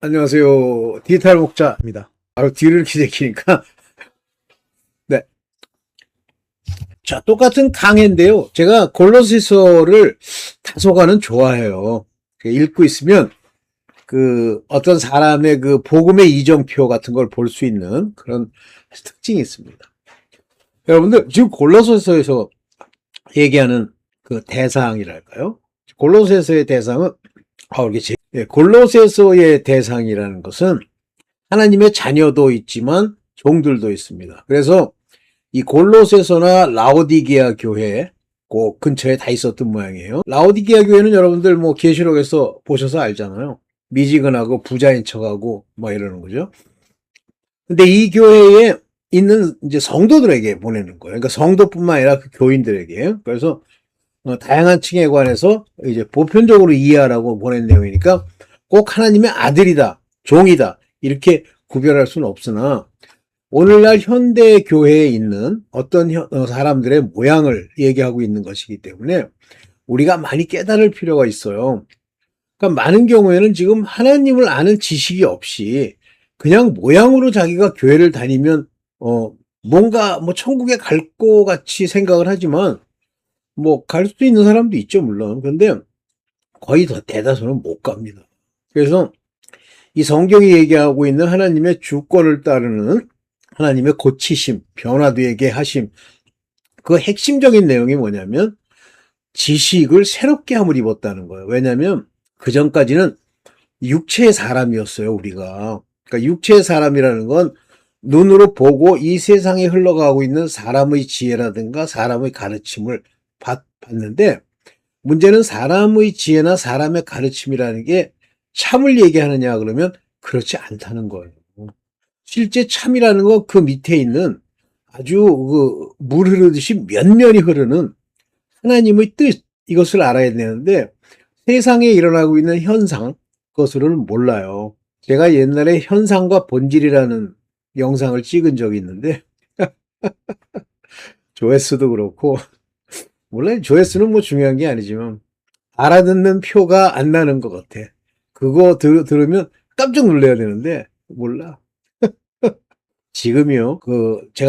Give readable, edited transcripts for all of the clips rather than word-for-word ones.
안녕하세요. 디지털 목자입니다. 바로 뒤를 이렇게 제키니까. 네. 자, 똑같은 강해인데요. 제가 골로새서를 다소간은 좋아해요. 읽고 있으면 어떤 사람의 복음의 이정표 같은 걸 볼 수 있는 그런 특징이 있습니다. 여러분들, 지금 골로새서에서 얘기하는 그 대상이랄까요? 골로새서의 대상은, 골로새서의 대상이라는 것은 하나님의 자녀도 있지만 종들도 있습니다. 그래서 이 골로새서나 라오디게아 교회 그 근처에 다 있었던 모양이에요. 라오디게아 교회는 여러분들 뭐 계시록에서 보셔서 알잖아요. 미지근하고 부자인 척하고 뭐 이러는 거죠. 근데 이 교회에 있는 이제 성도들에게 보내는 거예요. 그러니까 성도뿐만 아니라 그 교인들에게. 그래서 다양한 층에 관해서 이제 보편적으로 이해하라고 보낸 내용이니까 꼭 하나님의 아들이다, 종이다 이렇게 구별할 수는 없으나 오늘날 현대 교회에 있는 어떤 사람들의 모양을 얘기하고 있는 것이기 때문에 우리가 많이 깨달을 필요가 있어요. 그러니까 많은 경우에는 지금 하나님을 아는 지식이 없이 그냥 모양으로 자기가 교회를 다니면 뭔가 뭐 천국에 갈 것 같이 생각을 하지만 뭐 갈 수 있는 사람도 있죠, 물론. 그런데 거의 대다수는 못 갑니다. 그래서 이 성경이 얘기하고 있는 하나님의 주권을 따르는 하나님의 고치심, 변화되게 하심, 그 핵심적인 내용이 뭐냐면 지식을 새롭게 함을 입었다는 거예요. 왜냐하면 그 전까지는 육체의 사람이었어요, 우리가. 그러니까 육체의 사람이라는 건 눈으로 보고 이 세상에 흘러가고 있는 사람의 지혜라든가 사람의 가르침을 봤는데 문제는 사람의 지혜나 사람의 가르침이라는 게 참을 얘기하느냐 그러면 그렇지 않다는 거예요. 실제 참이라는 건 그 밑에 있는 아주 물 흐르듯이 면면이 흐르는 하나님의 뜻, 이것을 알아야 되는데 세상에 일어나고 있는 현상, 그것으로는 몰라요. 제가 옛날에 현상과 본질이라는 영상을 찍은 적이 있는데 조회수도 그렇고 물론 조회수는 뭐 중요한 게 아니지만 알아듣는 표가 안 나는 것 같아. 그거 들으면 깜짝 놀라야 되는데 몰라. 지금이요.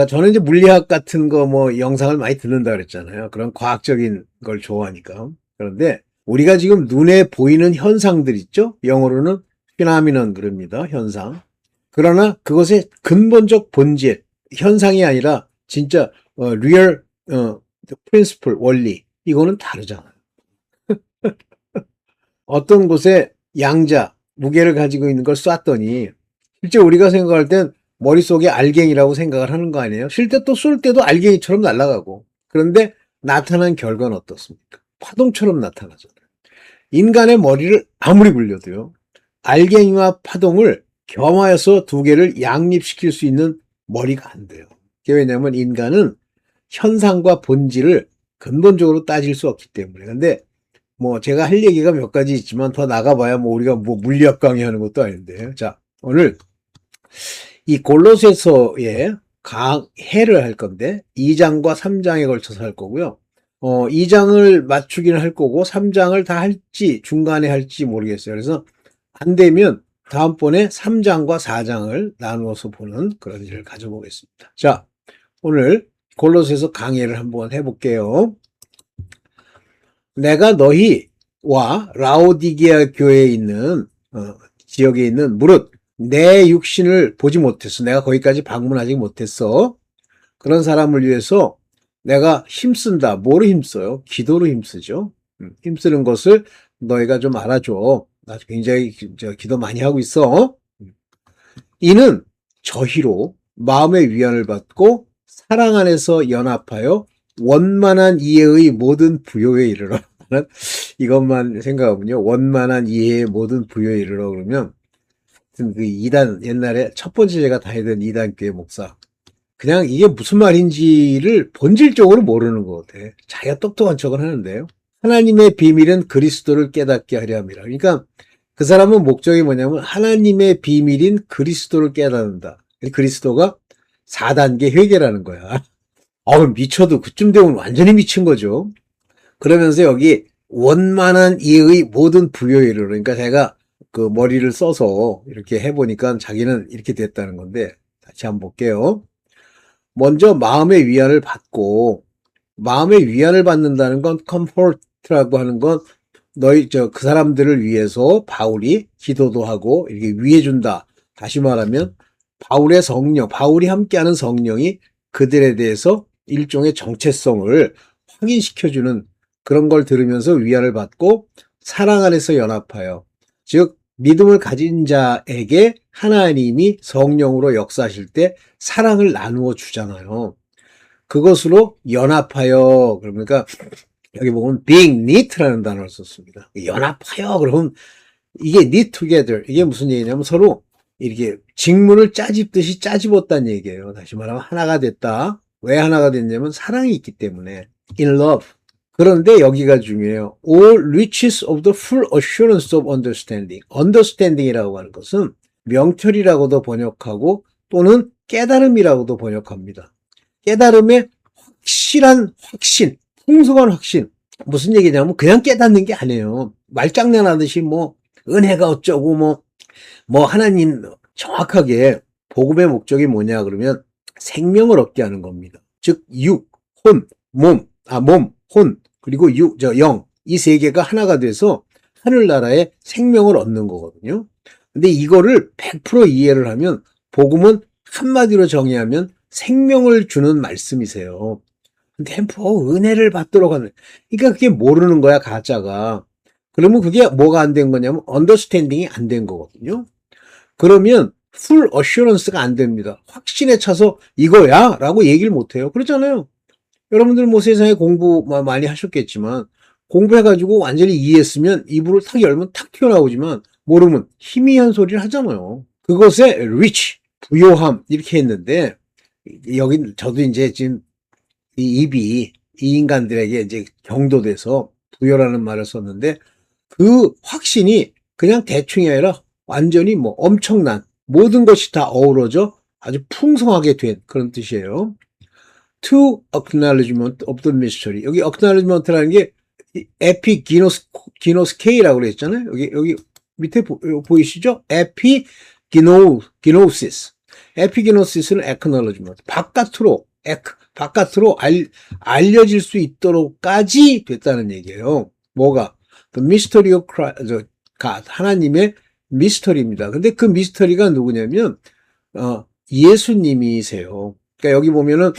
저는 이제 물리학 같은 거 뭐 영상을 많이 듣는다 그랬잖아요. 그런 과학적인 걸 좋아하니까. 그런데 우리가 지금 눈에 보이는 현상들 있죠? 영어로는 피나미넌 그럽니다. 현상. 그러나 그것의 근본적 본질, 현상이 아니라 진짜 리얼 프린시플 원리 이거는 다르잖아요. 어떤 곳에 양자, 무게를 가지고 있는 걸 쐈더니 실제 우리가 생각할 땐 머릿속에 알갱이라고 생각을 하는 거 아니에요? 실제 또 쏠 때도 알갱이처럼 날아가고. 그런데 나타난 결과는 어떻습니까? 파동처럼 나타나잖아요. 인간의 머리를 아무리 굴려도요. 알갱이와 파동을 겸하여서 두 개를 양립시킬 수 있는 머리가 안 돼요. 그게 왜냐하면 인간은 현상과 본질을 근본적으로 따질 수 없기 때문에. 근데 뭐 제가 할 얘기가 몇 가지 있지만 더 나가봐야 뭐 우리가 뭐 물리학 강의하는 것도 아닌데. 자, 오늘 이 골로새서의 강해를 할 건데 2장과 3장에 걸쳐서 할 거고요. 2장을 맞추기는 할 거고 3장을 다 할지 중간에 할지 모르겠어요. 그래서 안 되면 다음번에 3장과 4장을 나누어서 보는 그런 일을 가져보겠습니다. 자, 오늘 골로새서 강해를 한번 해볼게요. 내가 너희와 라오디게아 교회에 있는 지역에 있는 무릇 내 육신을 보지 못했어. 내가 거기까지 방문하지 못했어. 그런 사람을 위해서 내가 힘쓴다. 뭐로 힘써요? 기도로 힘쓰죠. 힘쓰는 것을 너희가 좀 알아줘. 나 굉장히 기도 많이 하고 있어. 이는 저희로 마음의 위안을 받고 사랑 안에서 연합하여 원만한 이해의 모든 부요에 이르러. 이것만 생각하면요. 원만한 이해의 모든 부요에 이르러 그러면 그 2단 옛날에 첫 번째 제가 다니던 2단 교회 목사 그냥 이게 무슨 말인지를 본질적으로 모르는 것 같아. 자기가 똑똑한 척은 하는데요. 하나님의 비밀은 그리스도를 깨닫게 하려 함이라. 그러니까 그 사람은 목적이 뭐냐면 하나님의 비밀인 그리스도를 깨닫는다. 그리스도가 4단계 회개라는 거야. 미쳐도 그쯤 되면 완전히 미친 거죠. 그러면서 여기 원만한 이의 모든 부요에 이르러. 그러니까 제가 그 머리를 써서 이렇게 해보니까 자기는 이렇게 됐다는 건데, 다시 한번 볼게요. 먼저 마음의 위안을 받고, 마음의 위안을 받는다는 건 comfort라고 하는 건 그 사람들을 위해서 바울이 기도도 하고 이렇게 위해준다. 다시 말하면 바울의 성령, 바울이 함께하는 성령이 그들에 대해서 일종의 정체성을 확인시켜주는 그런 걸 들으면서 위안을 받고 사랑 안에서 연합하여, 즉 믿음을 가진 자에게 하나님이 성령으로 역사하실 때 사랑을 나누어 주잖아요. 그것으로 연합하여, 그러니까 여기 보면 being knit라는 단어를 썼습니다. 연합하여 그러면 이게 knit together, 이게 무슨 얘기냐면 서로 이렇게 직물을 짜집듯이 짜집었다는 얘기예요. 다시 말하면 하나가 됐다. 왜 하나가 됐냐면 사랑이 있기 때문에 in love. 그런데 여기가 중요해요. All riches of the full assurance of understanding. understanding이라고 하는 것은 명철이라고도 번역하고 또는 깨달음이라고도 번역합니다. 깨달음의 확실한 확신, 풍성한 확신. 무슨 얘기냐면 그냥 깨닫는 게 아니에요. 말장난하듯이 뭐 은혜가 어쩌고 뭐 하나님, 정확하게 복음의 목적이 뭐냐 그러면 생명을 얻게 하는 겁니다. 즉 육, 혼, 몸, 혼, 그리고 영, 이 세 개가 하나가 돼서 하늘나라에 생명을 얻는 거거든요. 근데 이거를 100% 이해를 하면 복음은 한마디로 정의하면 생명을 주는 말씀이세요. 근데 뭐 은혜를 받도록 하는, 그러니까 그게 모르는 거야, 가짜가. 그러면 그게 뭐가 안 된 거냐면 언더스탠딩이 안 된 거거든요. 그러면 풀 어슈런스가 안 됩니다. 확신에 차서 이거야 라고 얘기를 못 해요. 그렇잖아요. 여러분들 뭐 세상에 공부 많이 하셨겠지만 공부해가지고 완전히 이해했으면 입으로 탁 열면 탁 튀어나오지만 모르면 희미한 소리를 하잖아요. 그것에 rich, 부요함 이렇게 했는데, 여기 저도 이제 지금 이 입이 이 인간들에게 이제 경도돼서 부요라는 말을 썼는데, 그 확신이 그냥 대충이 아니라 완전히 뭐 엄청난 모든 것이 다 어우러져 아주 풍성하게 된 그런 뜻이에요. To acknowledgement of the mystery. 여기 acknowledgement라는 게 에피기노스케이라고 그랬잖아요. 여기 밑에 보이시죠? 에피기노시스. 에피기노시스는 acknowledgement. 바깥으로 알려질 수 있도록까지 됐다는 얘기예요. 뭐가? The mystery of God, 하나님의 미스터리입니다. 근데 그 미스터리가 누구냐면 예수님이세요. 그러니까 여기 보면은,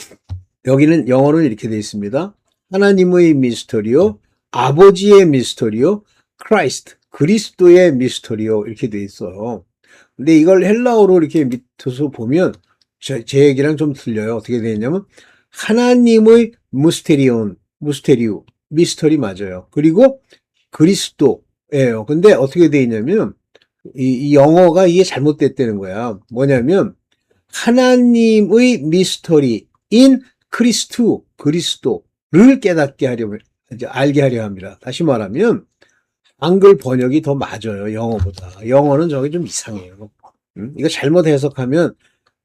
여기는 영어로는 이렇게 되어 있습니다. 하나님의 미스터리요, 아버지의 미스터리요, 크라이스트, 그리스도의 미스터리요, 이렇게 되어 있어요. 근데 이걸 헬라어로 이렇게 밑에서 보면 제 얘기랑 좀 틀려요. 어떻게 되어 있냐면 하나님의 무스테리오, 미스터리 맞아요. 그리고 그리스도예요. 근데 어떻게 되어 있냐면 이 영어가 이게 잘못됐다는 거야. 뭐냐면 하나님의 미스터리인 그리스도를 깨닫게 하려면, 알게 하려 합니다. 다시 말하면 한글 번역이 더 맞아요, 영어보다. 영어는 저게 좀 이상해요. 이거 잘못 해석하면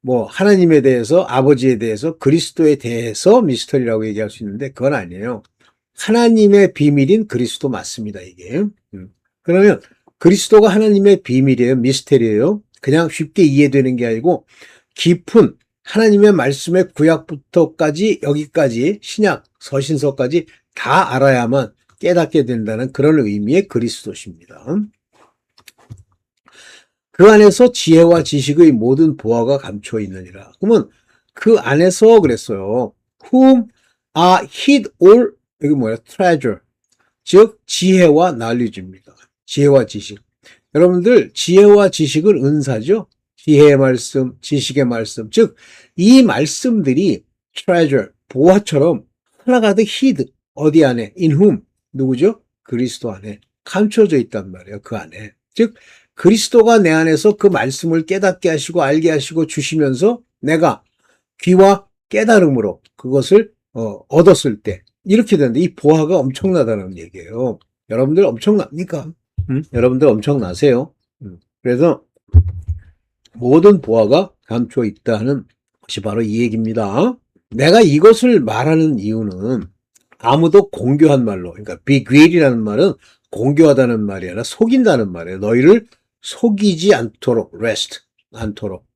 뭐 하나님에 대해서, 아버지에 대해서, 그리스도에 대해서 미스터리라고 얘기할 수 있는데 그건 아니에요. 하나님의 비밀인 그리스도 맞습니다, 이게. 그러면 그리스도가 하나님의 비밀이에요, 미스터리예요. 그냥 쉽게 이해되는 게 아니고 깊은 하나님의 말씀의 구약부터까지 여기까지 신약, 서신서까지 다 알아야만 깨닫게 된다는 그런 의미의 그리스도십니다. 그 안에서 지혜와 지식의 모든 보화가 감춰 있느니라. 그러면 그 안에서 그랬어요. Whom are hid all, 여기 뭐야? treasure. 즉 지혜와 knowledge입니다. 지혜와 지식. 여러분들 지혜와 지식은 은사죠. 지혜의 말씀, 지식의 말씀. 즉 이 말씀들이 treasure, 보화처럼 하나가득 hid, 어디 안에? in whom, 누구죠? 그리스도 안에 감춰져 있단 말이에요. 그 안에. 즉 그리스도가 내 안에서 그 말씀을 깨닫게 하시고 알게 하시고 주시면서 내가 귀와 깨달음으로 그것을 얻었을 때 이렇게 되는데, 이 보화가 엄청나다는 얘기예요. 여러분들 엄청납니까? 여러분들 엄청나세요. 그래서 모든 보화가 감춰 있다 하는 것이 바로 이 얘기입니다. 내가 이것을 말하는 이유는 아무도 공교한 말로, 그러니까 beguile이라는 말은 공교하다는 말이 아니라 속인다는 말이에요. 너희를 속이지 않도록, rest, 않도록.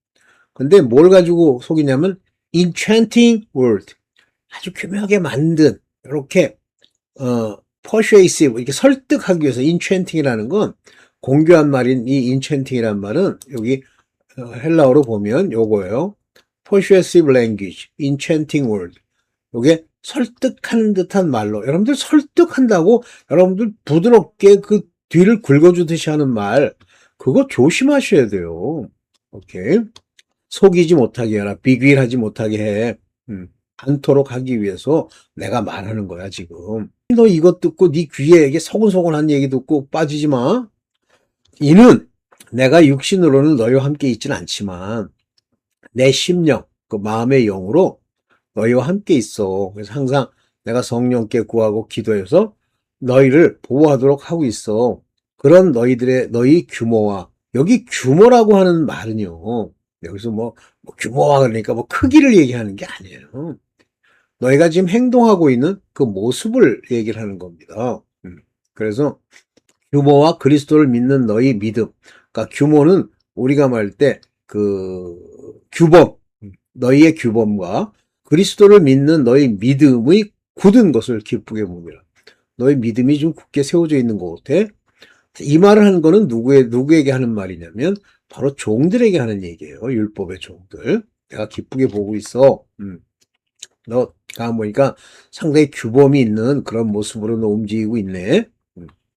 근데 뭘 가지고 속이냐면, enchanting word. 아주 교묘하게 만든, 이렇게, persuasive, 이렇게 설득하기 위해서 enchanting이라는 건 공교한 말인 이 enchanting이라는 말은 여기 헬라어로 보면 요거예요. persuasive language, enchanting word. 요게 설득하는 듯한 말로, 여러분들 설득한다고 여러분들 부드럽게 그 뒤를 긁어주듯이 하는 말, 그거 조심하셔야 돼요. 오케이. 속이지 못하게 해라. 비빌하지 못하게 해. 않도록 하기 위해서 내가 말하는 거야, 지금. 너 이것 듣고 네 귀에 이게 서근서근한 얘기 듣고 빠지지 마. 이는 내가 육신으로는 너희와 함께 있지는 않지만 내 심령, 그 마음의 영으로 너희와 함께 있어. 그래서 항상 내가 성령께 구하고 기도해서 너희를 보호하도록 하고 있어. 그런 너희 규모와, 여기 규모라고 하는 말은요, 여기서 뭐 규모와 그러니까 뭐 크기를 얘기하는 게 아니에요. 너희가 지금 행동하고 있는 그 모습을 얘기를 하는 겁니다. 그래서 규모와 그리스도를 믿는 너희 믿음. 그러니까 규모는 우리가 말할 때 그 규범, 너희의 규범과 그리스도를 믿는 너희 믿음의 굳은 것을 기쁘게 봅니다. 너희 믿음이 좀 굳게 세워져 있는 것 같아. 이 말을 하는 거는 누구에게 하는 말이냐면 바로 종들에게 하는 얘기예요. 율법의 종들. 내가 기쁘게 보고 있어. 너가 보니까 상당히 규범이 있는 그런 모습으로 너 움직이고 있네.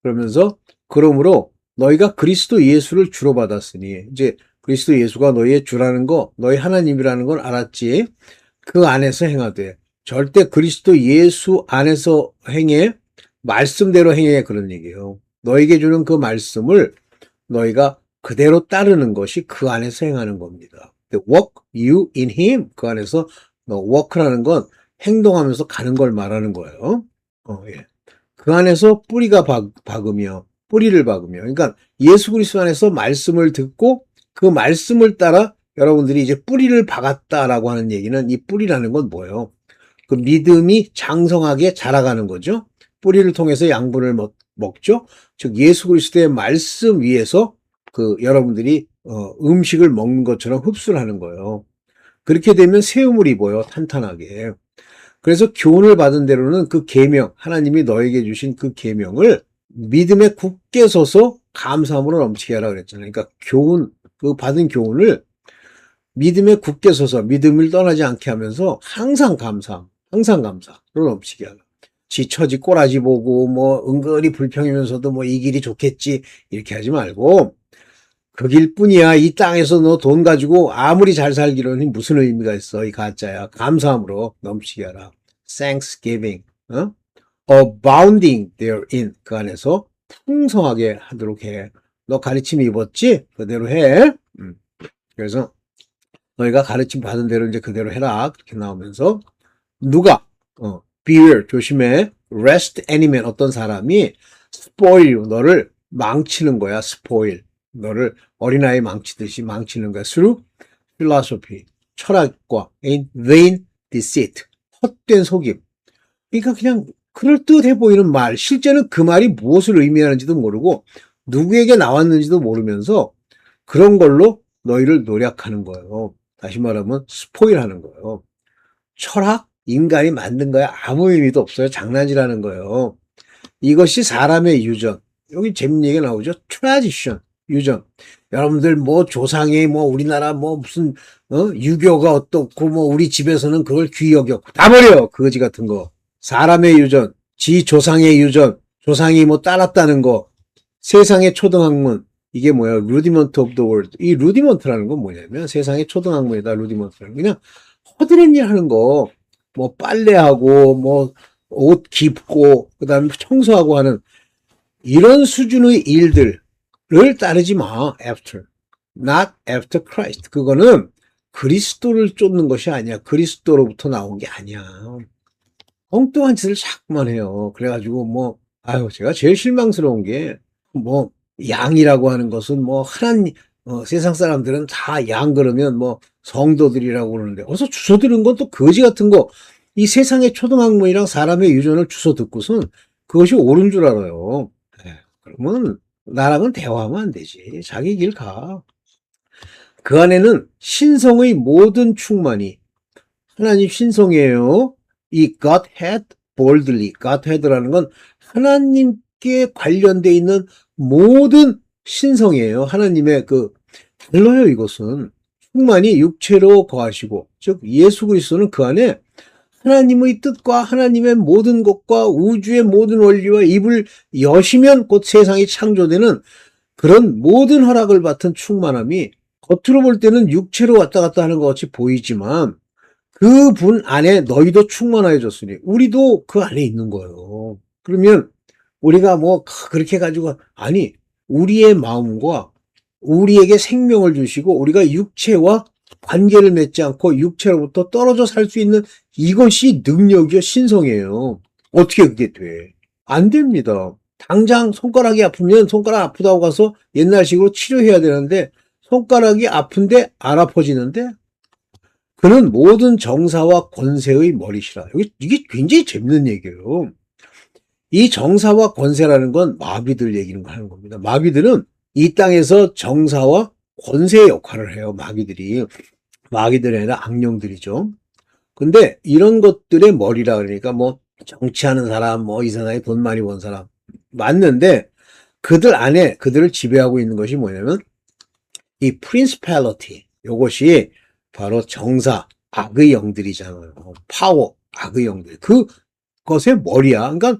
그러면서 그러므로 너희가 그리스도 예수를 주로 받았으니, 이제 그리스도 예수가 너희의 주라는 거, 너희 하나님이라는 걸 알았지. 그 안에서 행하되, 절대 그리스도 예수 안에서 행해, 말씀대로 행해, 그런 얘기예요. 너에게 주는 그 말씀을 너희가 그대로 따르는 것이 그 안에서 행하는 겁니다. walk you in him, 그 안에서 walk라는 건 행동하면서 가는 걸 말하는 거예요. 예. 그 안에서 뿌리를 박으며, 그러니까 예수 그리스도 안에서 말씀을 듣고 그 말씀을 따라 여러분들이 이제 뿌리를 박았다라고 하는 얘기는, 이 뿌리라는 건 뭐예요? 그 믿음이 장성하게 자라가는 거죠. 뿌리를 통해서 양분을 먹죠. 즉 예수 그리스도의 말씀 위에서 그 여러분들이 음식을 먹는 것처럼 흡수를 하는 거예요. 그렇게 되면 세움을 입어요, 탄탄하게. 그래서 교훈을 받은 대로는 그 계명, 하나님이 너에게 주신 그 계명을 믿음에 굳게 서서 감사함으로 넘치게 하라 그랬잖아요. 그러니까 교훈, 그 받은 교훈을 믿음에 굳게 서서 믿음을 떠나지 않게 하면서 항상 감사로 넘치게 하라. 지 처지 꼬라지 보고 뭐 은근히 불평이면서도 뭐 이 길이 좋겠지 이렇게 하지 말고, 그 길뿐이야. 이 땅에서 너 돈 가지고 아무리 잘 살기로는 무슨 의미가 있어. 이 가짜야. 감사함으로 넘치게 하라. Thanksgiving, abounding therein, 그 안에서 풍성하게 하도록 해. 너 가르침 입었지? 그대로 해. 그래서 너희가 가르침 받은 대로 이제 그대로 해라. 그렇게 나오면서 누가 beware, 조심해. rest any man, 어떤 사람이 spoil you, 너를 망치는 거야. spoil, 너를 어린아이 망치듯이 망치는 거야. through philosophy, 철학과 in vain deceit, 헛된 속임. 그러니까 그냥 그럴듯해 보이는 말, 실제는 그 말이 무엇을 의미하는지도 모르고 누구에게 나왔는지도 모르면서 그런 걸로 너희를 노력하는 거예요. 다시 말하면 스포일하는 거예요. 철학? 인간이 만든 거야. 아무 의미도 없어요. 장난질하는 거예요. 이것이 사람의 유전. 여기 재밌는 얘기가 나오죠. 트라디션, 유전. 여러분들 뭐 조상의 뭐 우리나라 뭐 무슨 유교가 어떻고 뭐 우리 집에서는 그걸 귀히 여겼고 다 버려. 거지 같은 거. 사람의 유전, 지 조상의 유전, 조상이 뭐 따랐다는 거. 세상의 초등학문. 이게 뭐야? rudiment of the world. 이 rudiment라는 건 뭐냐면 세상의 초등학문이다. rudiment라는 그냥 허드렛 일 하는 거. 뭐 빨래하고 뭐 옷 깁고 그다음에 청소하고 하는 이런 수준의 일들을 따르지 마. after. not after Christ. 그거는 그리스도를 쫓는 것이 아니야. 그리스도로부터 나온 게 아니야. 엉뚱한 짓을 자꾸만 해요. 그래가지고 뭐 제가 제일 실망스러운 게 뭐 양이라고 하는 것은 뭐 세상 사람들은 다 양 그러면 뭐 성도들이라고 그러는데 어디서 주워 들은 건 또 거지 같은 거. 이 세상의 초등학문이랑 사람의 유전을 주워 듣고선 그것이 옳은 줄 알아요. 그러면 나랑은 대화하면 안 되지. 자기 길 가. 그 안에는 신성의 모든 충만이 하나님 신성이에요. 이 Godhead boldly, Godhead라는 건 하나님께 관련돼 있는 모든 신성이에요. 하나님의 달라요, 이것은. 충만히 육체로 거하시고, 즉 예수 그리스도는 그 안에 하나님의 뜻과 하나님의 모든 것과 우주의 모든 원리와 입을 여시면 곧 세상이 창조되는 그런 모든 허락을 받은 충만함이 겉으로 볼 때는 육체로 왔다 갔다 하는 것 같이 보이지만 그 분 안에 너희도 충만해졌으니 우리도 그 안에 있는 거예요. 그러면 우리가 뭐 그렇게 가지고 아니 우리의 마음과 우리에게 생명을 주시고 우리가 육체와 관계를 맺지 않고 육체로부터 떨어져 살 수 있는 이것이 능력이요 신성이에요. 어떻게 그게 돼? 안 됩니다. 당장 손가락이 아프면 손가락 아프다고 가서 옛날식으로 치료해야 되는데 손가락이 아픈데 안 아파지는데 그는 모든 정사와 권세의 머리시라. 이게 굉장히 재밌는 얘기예요. 이 정사와 권세라는 건 마귀들 얘기를 하는 겁니다. 마귀들은 이 땅에서 정사와 권세의 역할을 해요. 마귀들이 아니라 악령들이죠. 근데 이런 것들의 머리라 그러니까 뭐 정치하는 사람, 뭐 이 세상에 돈 많이 번 사람 맞는데 그들 안에 그들을 지배하고 있는 것이 뭐냐면 이 principality 요것이 바로 정사 악의 영들이잖아요. 파워 악의 영들 그것의 머리야. 그러니까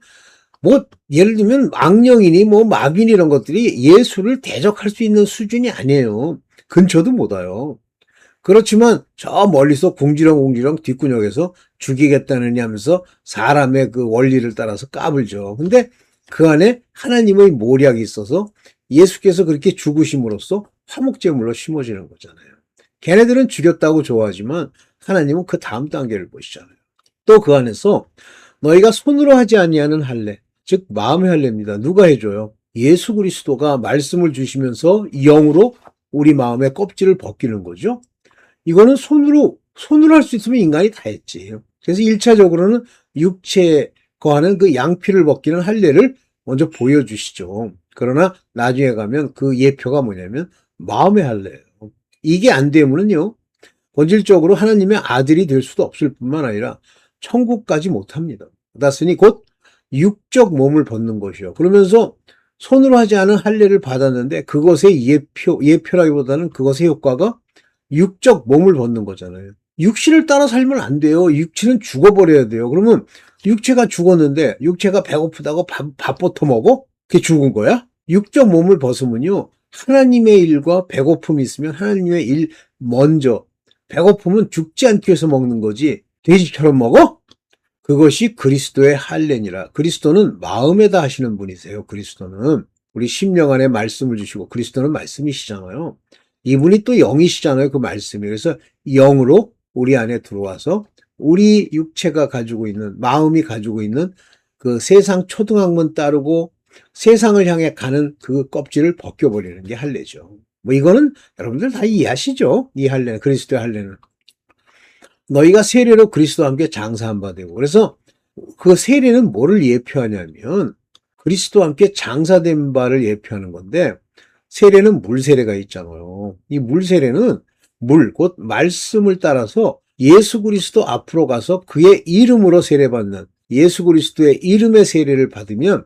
뭐 예를 들면 악령이니 뭐 마귀니 이런 것들이 예수를 대적할 수 있는 수준이 아니에요. 근처도 못 와요. 그렇지만 저 멀리서 궁지렁궁지렁 뒷구녕에서 죽이겠다느니 하면서 사람의 그 원리를 따라서 까불죠. 근데 그 안에 하나님의 모략이 있어서 예수께서 그렇게 죽으심으로써 화목제물로 심어지는 거잖아요. 걔네들은 죽였다고 좋아하지만 하나님은 그 다음 단계를 보시잖아요. 또 그 안에서 너희가 손으로 하지 아니하는 할례, 즉 마음의 할례입니다. 누가 해줘요? 예수 그리스도가 말씀을 주시면서 영으로 우리 마음의 껍질을 벗기는 거죠. 이거는 손으로 할 수 있으면 인간이 다 했지. 그래서 1차적으로는 육체에 거하는 그 양피를 벗기는 할례를 먼저 보여주시죠. 그러나 나중에 가면 그 예표가 뭐냐면 마음의 할례예요. 이게 안 되면은요, 본질적으로 하나님의 아들이 될 수도 없을 뿐만 아니라 천국까지 못합니다. 받았으니 곧 육적 몸을 벗는 것이요. 그러면서 손으로 하지 않은 할례를 받았는데 그것의 예표라기보다는 그것의 효과가 육적 몸을 벗는 거잖아요. 육신을 따라 살면 안 돼요. 육체는 죽어버려야 돼요. 그러면 육체가 죽었는데 육체가 배고프다고 밥부터 먹어? 그게 죽은 거야? 육적 몸을 벗으면요. 하나님의 일과 배고픔이 있으면 하나님의 일 먼저 배고픔은 죽지 않기 위해서 먹는 거지 돼지처럼 먹어? 그것이 그리스도의 할례니라. 그리스도는 마음에다 하시는 분이세요. 그리스도는 우리 심령 안에 말씀을 주시고 그리스도는 말씀이시잖아요. 이분이 또 영이시잖아요. 그 말씀이. 그래서 영으로 우리 안에 들어와서 우리 육체가 가지고 있는 마음이 가지고 있는 그 세상 초등학문 따르고 세상을 향해 가는 그 껍질을 벗겨버리는 게 할례죠. 뭐 이거는 여러분들 다 이해하시죠? 이 할례는 그리스도의 할례는 너희가 세례로 그리스도와 함께 장사한 바 되고 그래서 그 세례는 뭐를 예표하냐면 그리스도와 함께 장사된 바를 예표하는 건데 세례는 물세례가 있잖아요. 이 물세례는 곧 말씀을 따라서 예수 그리스도 앞으로 가서 그의 이름으로 세례받는 예수 그리스도의 이름의 세례를 받으면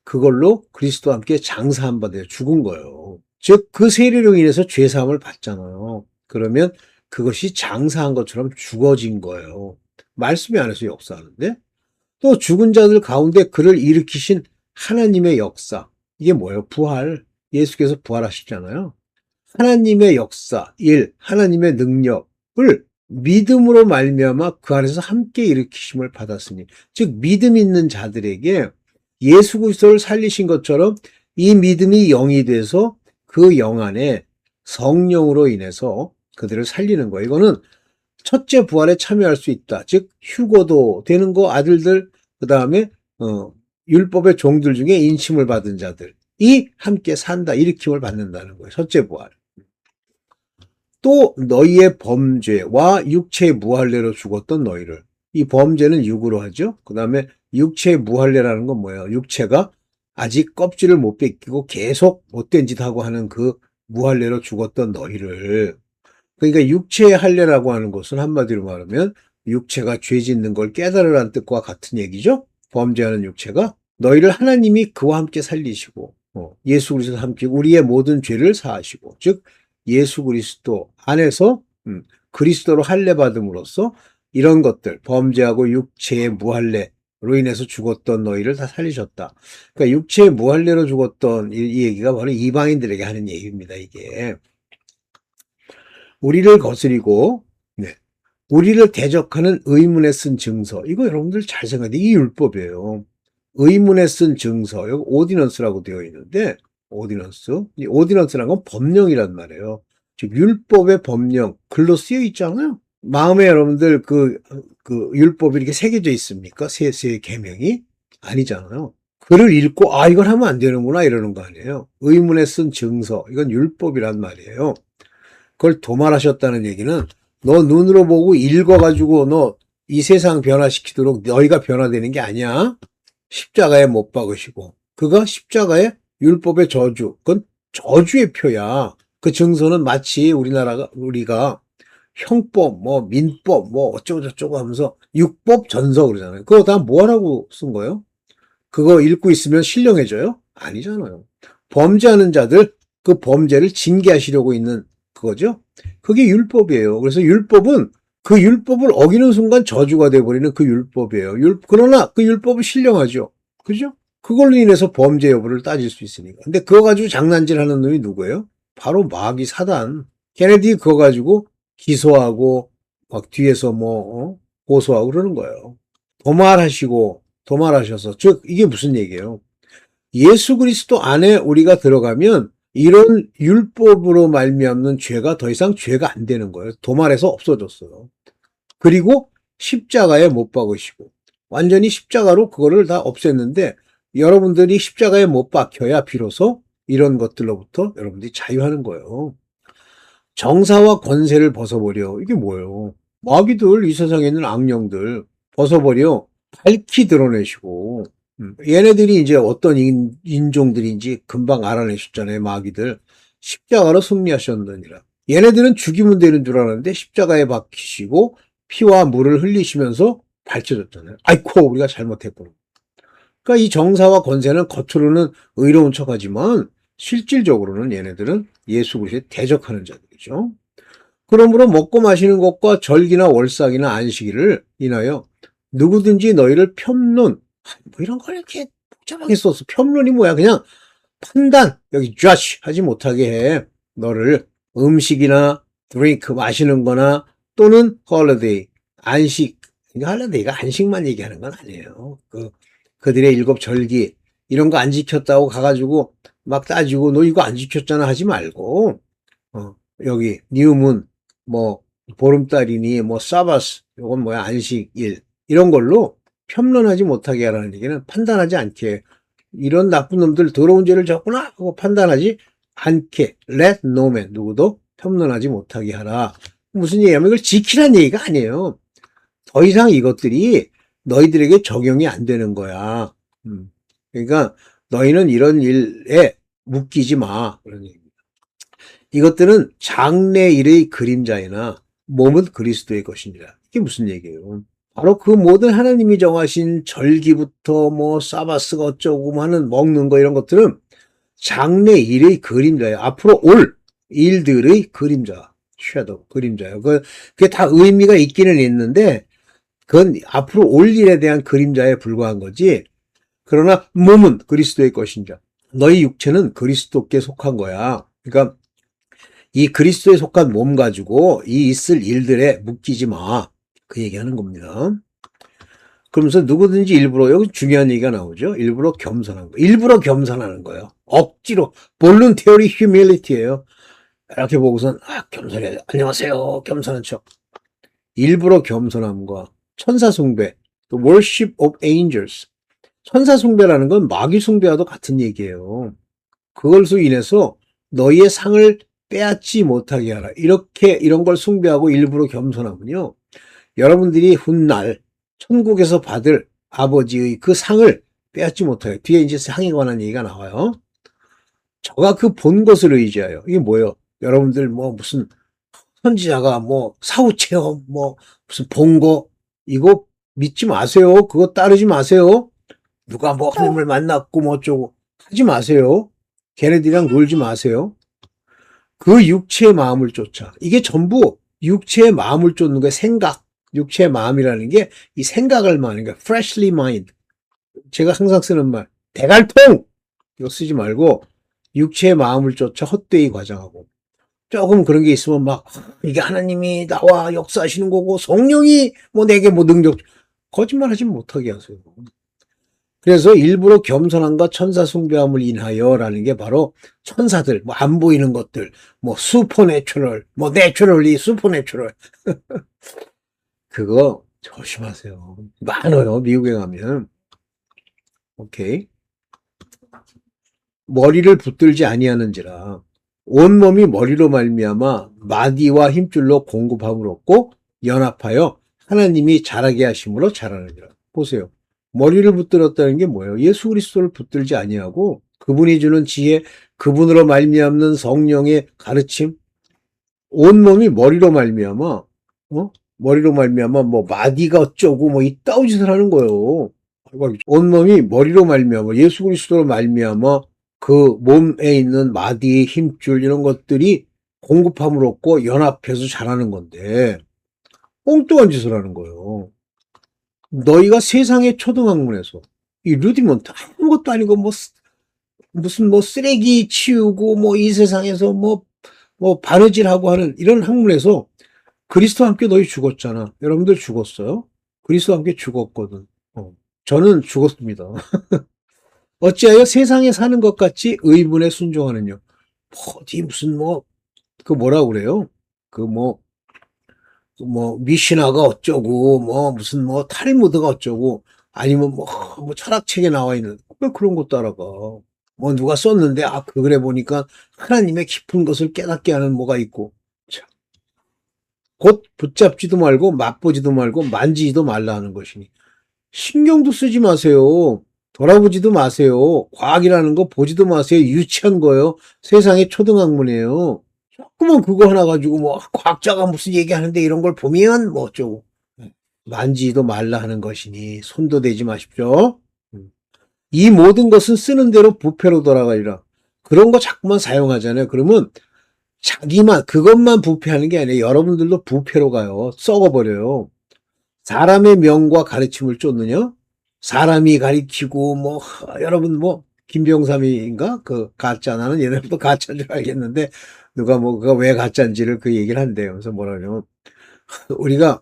그걸로 그리스도와 함께 장사한 바 돼요. 죽은 거예요. 즉 그 세례로 인해서 죄사함을 받잖아요. 그러면 그것이 장사한 것처럼 죽어진 거예요. 말씀이 안에서 역사하는데 또 죽은 자들 가운데 그를 일으키신 하나님의 역사 이게 뭐예요? 부활. 예수께서 부활하시잖아요. 하나님의 역사, 하나님의 능력을 믿음으로 말미암아 그 안에서 함께 일으키심을 받았으니 즉 믿음 있는 자들에게 예수 그리스도를 살리신 것처럼 이 믿음이 영이 돼서 그 영 안에 성령으로 인해서 그들을 살리는 거예요. 이거는 첫째 부활에 참여할 수 있다. 즉 휴거도 되는 거 아들들 그다음에 율법의 종들 중에 인침을 받은 자들이 함께 산다. 일으킴을 받는다는 거예요. 첫째 부활. 또 너희의 범죄와 육체의 무할례로 죽었던 너희를 이 범죄는 육으로 하죠. 그다음에 육체의 무할례라는 건 뭐예요? 육체가 아직 껍질을 못 벗기고 계속 못된 짓 하고 하는 그 무할례로 죽었던 너희를, 그러니까 육체의 할례라고 하는 것은 한마디로 말하면 육체가 죄 짓는 걸 깨달으라는 뜻과 같은 얘기죠. 범죄하는 육체가 너희를 하나님이 그와 함께 살리시고 예수 그리스도와 함께 우리의 모든 죄를 사하시고, 즉 예수 그리스도 안에서 그리스도로 할례 받음으로써 이런 것들, 범죄하고 육체의 무할례로 인해서 죽었던 너희를 다 살리셨다. 그러니까 육체의 무할례로 죽었던 이 얘기가 바로 이방인들에게 하는 얘기입니다. 이게 우리를 거스리고 우리를 대적하는 의문에 쓴 증서, 이거 여러분들 잘 생각해. 이게 율법이에요. 의문에 쓴 증서, 여기 오디넌스라고 되어 있는데, 오디넌스. 이 오디넌스라는 건 법령이란 말이에요. 즉 율법의 법령, 글로 쓰여 있잖아요. 마음에 여러분들 그 율법이 이렇게 새겨져 있습니까? 세 계명이 아니잖아요. 글을 읽고 이걸 하면 안 되는구나 이러는 거 아니에요. 의문에 쓴 증서, 이건 율법이란 말이에요. 그걸 도말하셨다는 얘기는 너 눈으로 보고 읽어가지고 너 이 세상 변화시키도록 너희가 변화되는 게 아니야. 십자가에 못 박으시고, 그가 십자가의 율법의 저주, 그건 저주의 표야. 그 증서는 마치 우리가 형법, 민법, 어쩌고저쩌고 하면서 율법 전서 그러잖아요. 그거 다 뭐하라고 쓴 거예요? 그거 읽고 있으면 신령해져요? 아니잖아요. 범죄하는 자들, 그 범죄를 징계하시려고 있는 그거죠. 그게 율법이에요. 그래서 율법은 그 율법을 어기는 순간 저주가 돼버리는 그 율법이에요. 그러나 그 율법은 신령하죠. 그죠? 그걸로 인해서 범죄 여부를 따질 수 있으니까. 근데 그거 가지고 장난질 하는 놈이 누구예요? 바로 마귀 사단. 걔네들이 그거 가지고 기소하고 막 뒤에서 고소하고 그러는 거예요. 도말하셔서. 즉 이게 무슨 얘기예요? 예수 그리스도 안에 우리가 들어가면 이런 율법으로 말미암는 죄가 더 이상 죄가 안 되는 거예요. 도말해서 없어졌어요. 그리고 십자가에 못 박으시고 완전히 십자가로 그거를 다 없앴는데, 여러분들이 십자가에 못 박혀야 비로소 이런 것들로부터 여러분들이 자유하는 거예요. 정사와 권세를 벗어버려. 이게 뭐예요? 마귀들, 이 세상에 있는 악령들 벗어버려 밝히 드러내시고, 얘네들이 이제 어떤 인종들인지 금방 알아내셨잖아요. 마귀들. 십자가로 승리하셨느니라. 얘네들은 죽이면 되는 줄 알았는데 십자가에 박히시고 피와 물을 흘리시면서 밝혀졌잖아요. 아이고, 우리가 잘못했구나. 그러니까 이 정사와 권세는 겉으로는 의로운 척하지만 실질적으로는 얘네들은 예수 그리스도에 대적하는 자들이죠. 그러므로 먹고 마시는 것과 절기나 월삭이나 안식일을 인하여 누구든지 너희를 편론, 이런 걸 이렇게 복잡하게 썼어. 편론이 뭐야? 그냥 판단, 여기 judge 하지 못하게 해. 너를 음식이나 drink, 마시는 거나 또는 holiday, 안식. holiday가 안식만 얘기하는 건 아니에요. 그들의 7 절기, 이런 거 안 지켰다고 가가지고 막 따지고 너 이거 안 지켰잖아 하지 말고, 여기 뉴문, 보름달이니 사바스, 요건 뭐야, 안식일, 이런 걸로 편론하지 못하게 하라는 얘기는 판단하지 않게, 이런 나쁜 놈들 더러운 죄를 졌구나 하고 판단하지 않게, let no man, 누구도 편론하지 못하게 하라. 무슨 얘기냐면 이걸 지키라는 얘기가 아니에요. 더 이상 이것들이 너희들에게 적용이 안 되는 거야. 그러니까 너희는 이런 일에 묶이지 마, 그런 얘기입니다. 이것들은 장래일의 그림자이나 몸은 그리스도의 것이니라. 이게 무슨 얘기예요? 바로 그 모든 하나님이 정하신 절기부터 사바스가 어쩌고 하는 먹는 거, 이런 것들은 장래일의 그림자예요. 앞으로 올 일들의 그림자, 섀도우, 그림자예요. 그게 다 의미가 있기는 있는데 그건 앞으로 올 일에 대한 그림자에 불과한 거지. 그러나 몸은 그리스도의 것인자. 너희 육체는 그리스도께 속한 거야. 그러니까 이 그리스도에 속한 몸 가지고 이 있을 일들에 묶이지 마. 그 얘기하는 겁니다. 그러면서 누구든지 일부러, 여기 중요한 얘기가 나오죠. 일부러 겸손한 거. 일부러 겸손하는 거예요. 억지로. voluntary humility예요. 이렇게 보고선 겸손해. 안녕하세요. 겸손한 척. 일부러 겸손함과 천사 숭배, the worship of angels. 천사 숭배라는 건 마귀 숭배와도 같은 얘기예요. 그걸로 인해서 너희의 상을 빼앗지 못하게 하라. 이런 걸 숭배하고 일부러 겸손하면요, 여러분들이 훗날 천국에서 받을 아버지의 그 상을 빼앗지 못하게. 뒤에 이제 상에 관한 얘기가 나와요. 저가 그 본 것을 의지하여. 이게 뭐예요? 여러분들 뭐 무슨 선지자가 뭐 사후체험 뭐 무슨 본 거 이거 믿지 마세요. 그거 따르지 마세요. 누가 뭐 하나님을 만났고 뭐 어쩌고 하지 마세요. 걔네들이랑 놀지 마세요. 그 육체의 마음을 쫓아. 이게 전부 육체의 마음을 쫓는 거예요. 생각. 육체의 마음이라는 게 이 생각을 말하는 거예요. freshly mind. 제가 항상 쓰는 말. 대갈통! 이거 쓰지 말고 육체의 마음을 쫓아 헛되이 과장하고. 조금 그런 게 있으면 막 이게 하나님이 나와 역사하시는 거고 성령이 뭐 내게 뭐 능력 거짓말하지 못하게 하세요. 그래서 일부러 겸손함과 천사 숭배함을 인하여라는 게 바로 천사들 뭐 안 보이는 것들 뭐 슈퍼내추럴 뭐 내추럴리 슈퍼내추럴 그거 조심하세요. 많아요. 미국에 가면. 오케이. 머리를 붙들지 아니하는지라 온몸이 머리로 말미암아 마디와 힘줄로 공급함을 얻고 연합하여 하나님이 자라게 하심으로 자라느니라. 보세요. 머리를 붙들었다는 게 뭐예요? 예수 그리스도를 붙들지 아니하고 그분이 주는 지혜, 그분으로 말미암는 성령의 가르침, 온몸이 머리로 말미암아, 머리로 말미암아 뭐 마디가 어쩌고 뭐 이따위 짓을 하는 거예요. 온몸이 머리로 말미암아 예수 그리스도로 말미암아 그 몸에 있는 마디, 힘줄 이런 것들이 공급함을 얻고 연합해서 자라는 건데 엉뚱한 짓을 하는 거예요. 너희가 세상의 초등학문에서 이 루디먼트 아무것도 아니고 뭐 무슨 뭐 쓰레기 치우고 뭐 이 세상에서 뭐 바느질하고 하는 이런 학문에서 그리스도와 함께 너희 죽었잖아. 여러분들 죽었어요? 그리스도와 함께 죽었거든. 저는 죽었습니다. 어찌하여 세상에 사는 것 같이 의분에 순종하느냐. 어디 무슨 그 뭐라고 그래요? 미시나가 어쩌고, 무슨 탈무드가 어쩌고, 아니면 철학책에 나와 있는, 왜 그런 거 따라가. 누가 썼는데, 그 글에 보니까 하나님의 깊은 것을 깨닫게 하는 뭐가 있고, 참. 곧 붙잡지도 말고, 맛보지도 말고, 만지지도 말라 하는 것이니. 신경도 쓰지 마세요. 돌아보지도 마세요. 과학이라는 거 보지도 마세요. 유치한 거예요. 세상의 초등학문이에요. 조금만 그거 하나 가지고 과학자가 무슨 얘기하는데 이런 걸 보면 어쩌고. 만지지도 말라 하는 것이니 손도 대지 마십시오. 이 모든 것은 쓰는 대로 부패로 돌아가리라. 그런 거 자꾸만 사용하잖아요. 그러면 자기만 그것만 부패하는 게 아니라 여러분들도 부패로 가요. 썩어버려요. 사람의 명과 가르침을 쫓느냐? 사람이 가리키고 여러분 김병삼이인가 그 가짜 나는 얘네도 가짜인 줄 알겠는데 누가 그가 왜 가짜인지를 그 얘기를 한대요. 그래서 뭐라냐면 우리가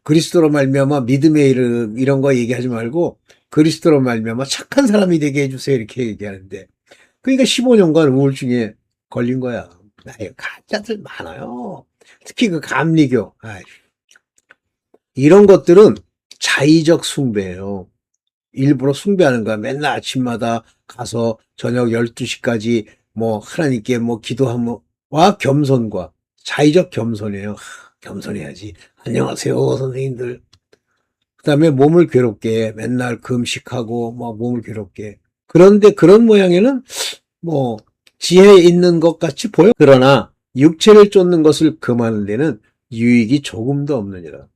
그리스도로 말미암아 믿음의 이름 이런 거 얘기하지 말고 그리스도로 말미암아 착한 사람이 되게 해주세요 이렇게 얘기하는데 그러니까 15년간 우울증에 걸린 거야. 가짜들 많아요. 특히 그 감리교. 이런 것들은 자의적 숭배예요. 일부러 숭배하는 거야. 맨날 아침마다 가서 저녁 12시까지 하나님께 기도함과 겸손과 자의적 겸손이에요. 겸손해야지. 안녕하세요, 선생님들. 그 다음에 몸을 괴롭게 맨날 금식하고 몸을 괴롭게. 그런데 그런 모양에는 지혜 있는 것 같이 보여. 그러나 육체를 쫓는 것을 금하는 데는 유익이 조금도 없느니라.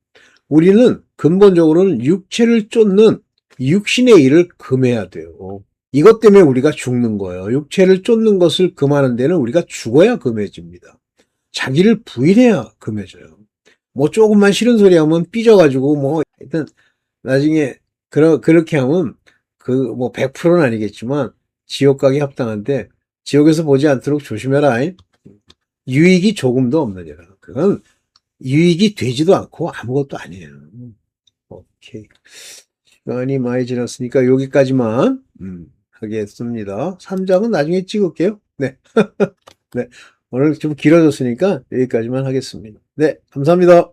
우리는 근본적으로는 육체를 쫓는 육신의 일을 금해야 돼요. 이것 때문에 우리가 죽는 거예요. 육체를 쫓는 것을 금하는 데는 우리가 죽어야 금해집니다. 자기를 부인해야 금해져요. 조금만 싫은 소리 하면 삐져가지고 하여튼 나중에 그렇게 하면 100%는 아니겠지만 지옥 가기 합당한데 지옥에서 보지 않도록 조심해라. 유익이 조금도 없느니라. 그건 유익이 되지도 않고 아무것도 아니에요. 오케이. 시간이 많이 지났으니까 여기까지만 하겠습니다. 3장은 나중에 찍을게요. 네. 네. 오늘 좀 길어졌으니까 여기까지만 하겠습니다. 네. 감사합니다.